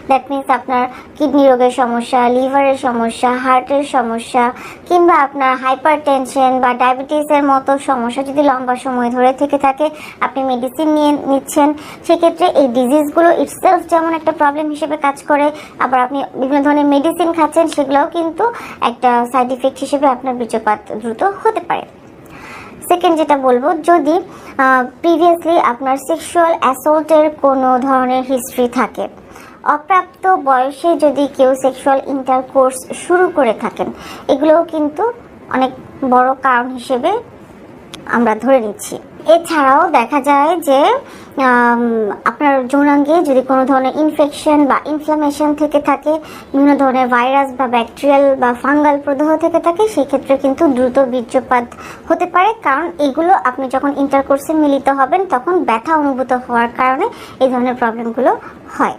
That means আপনার kidney রোগের সমস্যা, লিভারের সমস্যা, হার্টের সমস্যা, কিংবা আপনার হাইপার টেনশন বা ডায়াবেটিসের মতো সমস্যা যদি লম্বা সময় ধরে থেকে থাকে, আপনি মেডিসিন নিয়ে নিচ্ছেন, সেক্ষেত্রে এই ডিজিজগুলো ইটসেলফ যেমন একটা প্রবলেম হিসেবে কাজ করে, আবার আপনি বিভিন্ন ধরনের মেডিসিন খাচ্ছেন, সেগুলোও কিন্তু একটা সাইড ইফেক্ট হিসেবে আপনার বীর্যপাত দ্রুত হতে পারে। সেকেন্ড যেটা বলবো, যদি প্রিভিয়াসলি আপনার সেক্সুয়াল অ্যাসল্টের কোনো ধরনের হিস্ট্রি থাকে, অপ্রাপ্ত বয়সে যদি কেউ সেক্সুয়াল ইন্টারকোর্স শুরু করে থাকেন, এগুলোও কিন্তু অনেক বড় কারণ হিসেবে আমরা ধরে নিচ্ছি। এছাড়াও দেখা যায় যে আপনার যৌনাঙ্গে যদি কোনো ধরনের ইনফেকশন বা ইনফ্লামেশন থেকে থাকে, বিভিন্ন ধরনের ভাইরাস বা ব্যাকটেরিয়াল বা ফাঙ্গাল প্রদাহ থেকে থাকে, সেই ক্ষেত্রে কিন্তু দ্রুত বীর্যপাত হতে পারে, কারণ এগুলো আপনি যখন ইন্টারকোর্সে মিলিত হবেন তখন ব্যথা অনুভূত হওয়ার কারণে এই ধরনের প্রবলেমগুলো হয়।